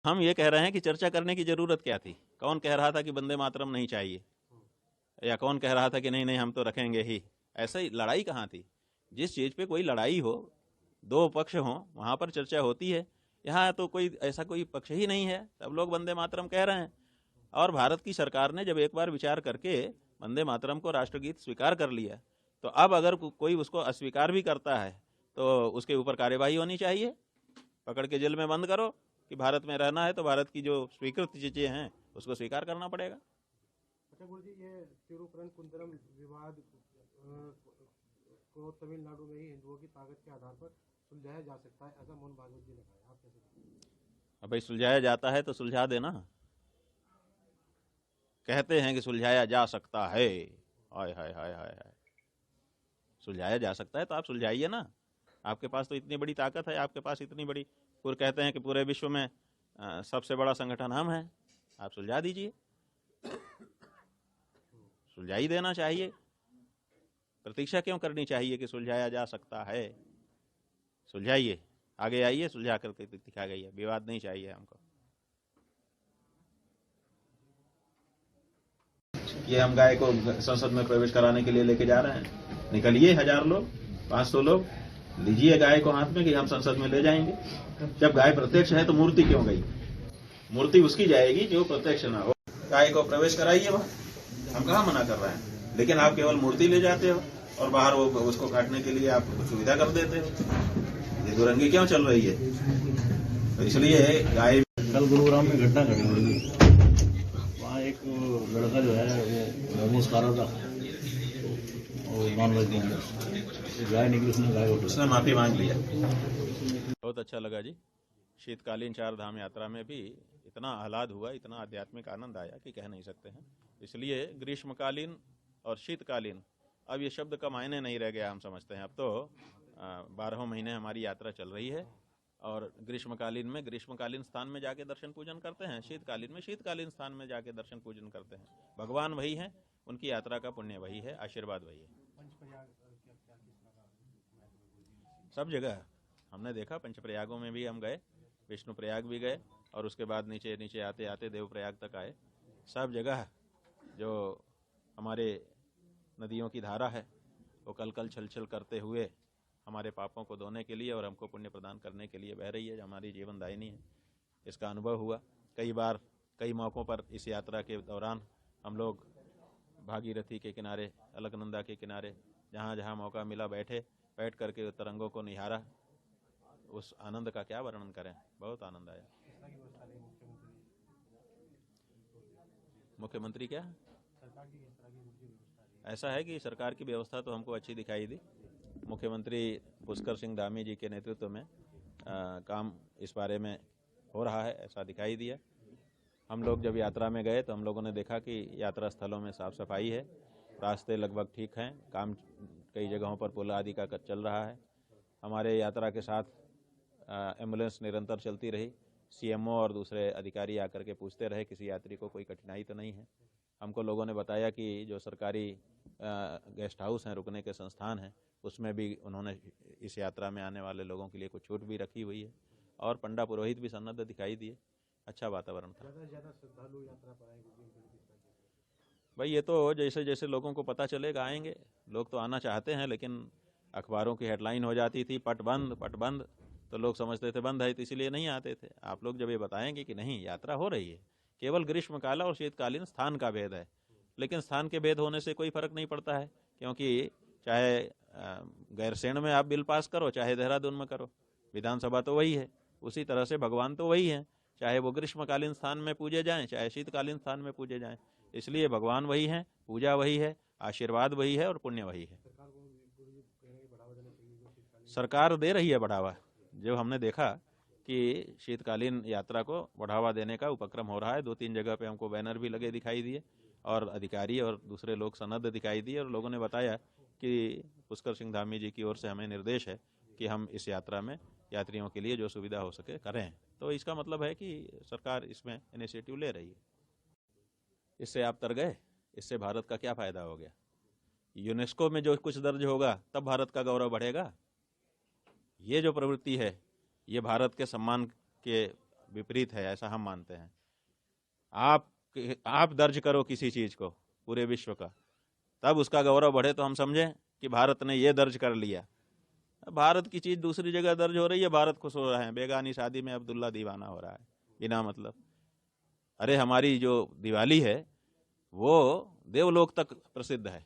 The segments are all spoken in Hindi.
हम ये कह रहे हैं कि चर्चा करने की जरूरत क्या थी? कौन कह रहा था कि वंदे मातरम नहीं चाहिए, या कौन कह रहा था कि नहीं नहीं हम तो रखेंगे ही? ऐसा ही लड़ाई कहाँ थी? जिस चीज़ पे कोई लड़ाई हो, दो पक्ष हों, वहाँ पर चर्चा होती है। यहाँ तो कोई ऐसा कोई पक्ष ही नहीं है, सब लोग वंदे मातरम कह रहे हैं। और भारत की सरकार ने जब एक बार विचार करके वंदे मातरम को राष्ट्रगीत स्वीकार कर लिया, तो अब अगर कोई उसको अस्वीकार भी करता है तो उसके ऊपर कार्यवाही होनी चाहिए। पकड़ के जेल में बंद करो कि भारत में रहना है तो भारत की जो स्वीकृत चीज़ें हैं उसको स्वीकार करना पड़ेगा। अच्छा गुरु जी, ये तिरुपरंकुंद्रम विवाद को तमिलनाडु में ही हिंदुओं की ताकत के आधार पर सुलझाया जा सकता है, ऐसा मोहन भागवत जी ने कहा है, आप कैसे देखते हैं? अब भाई सुलझाया जाता है तो सुलझा देना। कहते हैं कि सुलझाया जा सकता है, हाय हाय हाय हाय हाय, सुलझाया जा सकता है तो आप सुलझाइए ना। आपके पास तो इतनी बड़ी ताकत है, आपके पास इतनी बड़ी, पूरे कहते हैं कि पूरे विश्व में सबसे बड़ा संगठन हम हैं, आप सुलझा दीजिए। सुलझा ही देना चाहिए, प्रतीक्षा क्यों करनी चाहिए कि सुलझाया जा सकता है? सुलझाइए, आगे आइए, सुलझा करके दिखा गई है। विवाद नहीं चाहिए हमको। ये हम गाय को संसद में प्रवेश कराने के लिए लेके जा रहे हैं, निकलिए 1000 लोग, 500 लोग, लीजिए गाय को हाथ में कि हम संसद में ले जाएंगे। जब गाय प्रत्यक्ष है तो मूर्ति क्यों गई? मूर्ति उसकी जाएगी जो प्रत्यक्ष ना हो। गाय को प्रवेश कराइए वहां, हम कहाँ मना कर रहे हैं, लेकिन आप केवल मूर्ति ले जाते हो और बाहर वो उसको काटने के लिए आप सुविधा कर देते हो। ये दुरंगी क्यों चल रही है? तो इसलिए गाय, कल गुरुग्राम में घटना घटी, वहाँ एक लड़का जो है वो मोमोज खा रहा था और नॉनवेज के अंदर गाय निकली, उसने माफी मांग लिया। बहुत अच्छा लगा जी। शीतकालीन 4 धाम यात्रा में भी इतना आह्लाद हुआ, इतना आध्यात्मिक आनंद आया कि कह नहीं सकते हैं। इसलिए ग्रीष्मकालीन और शीतकालीन, अब ये शब्द का मायने नहीं रह गया, हम समझते हैं। अब तो 12 महीने हमारी यात्रा चल रही है और ग्रीष्मकालीन में ग्रीष्मकालीन स्थान में जाके दर्शन पूजन करते हैं, शीतकालीन में शीतकालीन स्थान में जाके दर्शन पूजन करते हैं। भगवान वही हैं, उनकी यात्रा का पुण्य वही है, आशीर्वाद वही है। सब जगह हमने देखा, पंचप्रयागों में भी हम गए, विष्णु प्रयाग भी गए और उसके बाद नीचे नीचे आते आते देवप्रयाग तक आए। सब जगह जो हमारे नदियों की धारा है वो कल कल छल छल करते हुए हमारे पापों को धोने के लिए और हमको पुण्य प्रदान करने के लिए बह रही है, हमारी जीवन दायिनी है। इसका अनुभव हुआ कई बार, कई मौक़ों पर इस यात्रा के दौरान हम लोग भागीरथी के किनारे, अलकनंदा के किनारे, जहाँ जहाँ मौका मिला बैठ करके तरंगों को निहारा। उस आनंद का क्या वर्णन करें, बहुत आनंद आया। मुख्यमंत्री क्या, ऐसा है कि सरकार की व्यवस्था तो हमको अच्छी दिखाई दी। मुख्यमंत्री पुष्कर सिंह धामी जी के नेतृत्व में काम इस बारे में हो रहा है, ऐसा दिखाई दिया। हम लोग जब यात्रा में गए तो हम लोगों ने देखा कि यात्रा स्थलों में साफ सफाई है, रास्ते लगभग ठीक हैं, काम कई जगहों पर पुल आदि का चल रहा है। हमारे यात्रा के साथ एम्बुलेंस निरंतर चलती रही। सीएमओ और दूसरे अधिकारी आकर के पूछते रहे किसी यात्री को कोई कठिनाई तो नहीं है। हमको लोगों ने बताया कि जो सरकारी गेस्ट हाउस हैं, रुकने के संस्थान हैं, उसमें भी उन्होंने इस यात्रा में आने वाले लोगों के लिए कुछ छूट भी रखी हुई है और पंडा पुरोहित भी सन्नद्ध दिखाई दिए। अच्छा वातावरण था। ज़्यादा श्रद्धालु यात्रा पर आएंगे भाई ये तो जैसे जैसे लोगों को पता चलेगा आएंगे। लोग तो आना चाहते हैं, लेकिन अखबारों की हेडलाइन हो जाती थी पट बंद, तो लोग समझते थे बंद है तो इसीलिए नहीं आते थे। आप लोग जब ये बताएंगे कि नहीं यात्रा हो रही है, केवल ग्रीष्मकाल और शीतकालीन स्थान का भेद है, लेकिन स्थान के भेद होने से कोई फर्क नहीं पड़ता है, क्योंकि चाहे गैरसैंण में आप बिल पास करो, चाहे देहरादून में करो, विधानसभा तो वही है। उसी तरह से भगवान तो वही है, चाहे वो ग्रीष्मकालीन स्थान में पूजे जाएं, चाहे शीतकालीन स्थान में पूजे जाएं। इसलिए भगवान वही हैं, पूजा वही है, आशीर्वाद वही है और पुण्य वही है। सरकार दे रही है बढ़ावा। जो हमने देखा कि शीतकालीन यात्रा को बढ़ावा देने का उपक्रम हो रहा है, 2-3 जगह पे हमको बैनर भी लगे दिखाई दिए और अधिकारी और दूसरे लोग सनद दिखाई दिए, और लोगों ने बताया कि पुष्कर सिंह धामी जी की ओर से हमें निर्देश है कि हम इस यात्रा में यात्रियों के लिए जो सुविधा हो सके करें। तो इसका मतलब है कि सरकार इसमें इनिशिएटिव ले रही है। इससे आप तर गए, इससे भारत का क्या फ़ायदा हो गया? यूनेस्को में जो कुछ दर्ज होगा तब भारत का गौरव बढ़ेगा। ये जो प्रवृत्ति है ये भारत के सम्मान के विपरीत है, ऐसा हम मानते हैं। आप दर्ज करो किसी चीज को पूरे विश्व का, तब उसका गौरव बढ़े तो हम समझें कि भारत ने ये दर्ज कर लिया। भारत की चीज दूसरी जगह दर्ज हो रही है, भारत खुश हो रहा है। बेगानी शादी में अब्दुल्ला दीवाना हो रहा है बिना मतलब। अरे हमारी जो दिवाली है वो देवलोक तक प्रसिद्ध है।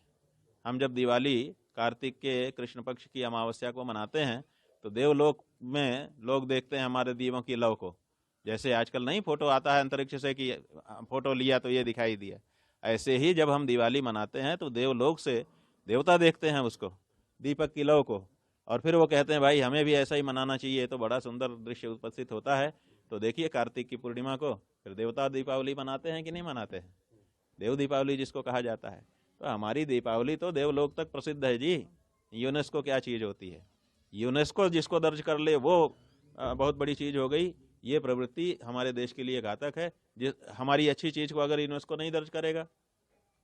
हम जब दिवाली कार्तिक के कृष्ण पक्ष की अमावस्या को मनाते हैं तो देवलोक में लोग देखते हैं हमारे दीपों की लौ को। जैसे आजकल नहीं फोटो आता है अंतरिक्ष से कि फोटो लिया तो ये दिखाई दिया, ऐसे ही जब हम दिवाली मनाते हैं तो देवलोक से देवता देखते हैं उसको, दीपक की लौ को, और फिर वो कहते हैं भाई हमें भी ऐसा ही मनाना चाहिए। तो बड़ा सुंदर दृश्य उपस्थित होता है। तो देखिए कार्तिक की पूर्णिमा को फिर देवता दीपावली मनाते हैं कि नहीं मनाते हैं, देव दीपावली जिसको कहा जाता है। तो हमारी दीपावली तो देवलोक तक प्रसिद्ध है जी। यूनेस्को क्या चीज होती है, यूनेस्को जिसको दर्ज कर ले वो बहुत बड़ी चीज हो गई। ये प्रवृत्ति हमारे देश के लिए घातक है। जिस हमारी अच्छी चीज को अगर यूनेस्को नहीं दर्ज करेगा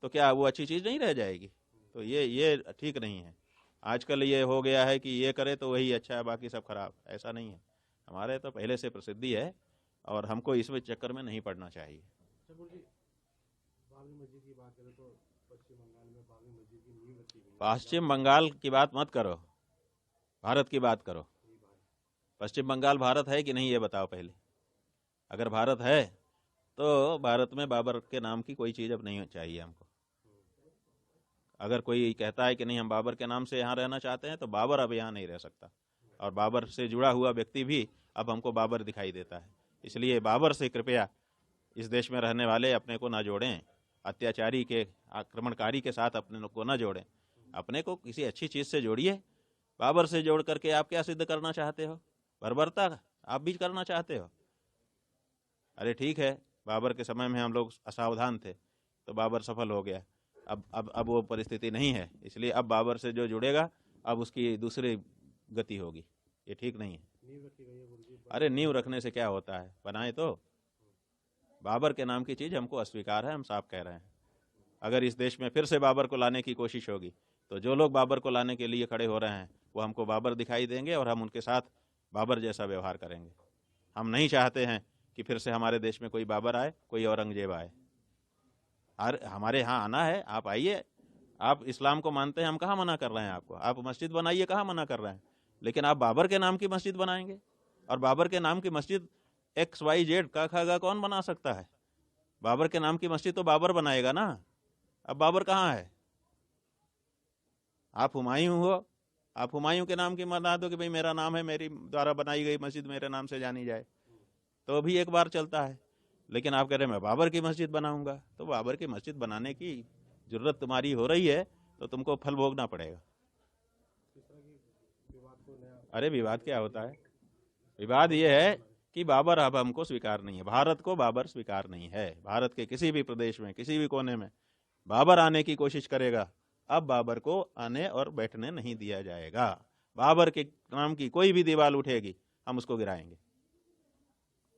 तो क्या वो अच्छी चीज नहीं रह जाएगी? तो ये ठीक नहीं है। आजकल ये हो गया है कि ये करे तो वही अच्छा है, बाकी सब खराब। ऐसा नहीं है, हमारे तो पहले से प्रसिद्धि है और हमको इस चक्कर में नहीं पड़ना चाहिए। बाबरी मस्जिद की बात करें तो पश्चिम बंगाल में बाबरी मस्जिद की नींव रखी गई है। पश्चिम बंगाल की बात मत करो, भारत की बात करो। पश्चिम बंगाल भारत है कि नहीं ये बताओ पहले। अगर भारत है तो भारत में बाबर के नाम की कोई चीज अब नहीं चाहिए हमको। अगर कोई कहता है कि नहीं हम बाबर के नाम से यहाँ रहना चाहते हैं तो बाबर अब यहाँ नहीं रह सकता, और बाबर से जुड़ा हुआ व्यक्ति भी अब हमको बाबर दिखाई देता है। इसलिए बाबर से कृपया इस देश में रहने वाले अपने को ना जोड़ें, अत्याचारी के आक्रमणकारी के साथ अपने को ना जोड़ें, अपने को किसी अच्छी चीज से जोड़िए। बाबर से जोड़ करके आप क्या सिद्ध करना चाहते हो? बर्बरता आप भी करना चाहते हो? अरे ठीक है, बाबर के समय में हम लोग असावधान थे तो बाबर सफल हो गया। अब वो परिस्थिति नहीं है, इसलिए अब बाबर से जो जुड़ेगा अब उसकी दूसरी गति होगी। ये ठीक नहीं है। नींव रखी गई है गुरुजी। अरे नींव रखने से क्या होता है, बनाए तो। बाबर के नाम की चीज हमको अस्वीकार है, हम साफ कह रहे हैं। अगर इस देश में फिर से बाबर को लाने की कोशिश होगी तो जो लोग बाबर को लाने के लिए खड़े हो रहे हैं वो हमको बाबर दिखाई देंगे और हम उनके साथ बाबर जैसा व्यवहार करेंगे। हम नहीं चाहते हैं कि फिर से हमारे देश में कोई बाबर आए, कोई औरंगजेब आए। हमारे यहाँ आना है, आप आइए। आप इस्लाम को मानते हैं, हम कहाँ मना कर रहे हैं आपको। आप मस्जिद बनाइए, कहाँ मना कर रहे हैं। लेकिन आप बाबर के नाम की मस्जिद बनाएंगे, और बाबर के नाम की मस्जिद XYZ का खागा कौन बना सकता है? बाबर के नाम की मस्जिद तो बाबर बनाएगा ना। अब बाबर कहाँ है? आप हुमायूं हो, आप हुमायूं के नाम की बना दो कि भाई मेरा नाम है, मेरी द्वारा बनाई गई मस्जिद मेरे नाम से जानी जाए, तो भी एक बार चलता है। लेकिन आप कह रहे हैं मैं बाबर की मस्जिद बनाऊंगा, तो बाबर की मस्जिद बनाने की जरूरत तुम्हारी हो रही है तो तुमको फल भोगना पड़ेगा। अरे विवाद क्या होता है? विवाद ये है कि बाबर अब हमको स्वीकार नहीं है, भारत को बाबर स्वीकार नहीं है। भारत के किसी भी प्रदेश में, किसी भी कोने में बाबर आने की कोशिश करेगा, अब बाबर को आने और बैठने नहीं दिया जाएगा। बाबर के नाम की कोई भी दीवार उठेगी हम उसको गिराएंगे।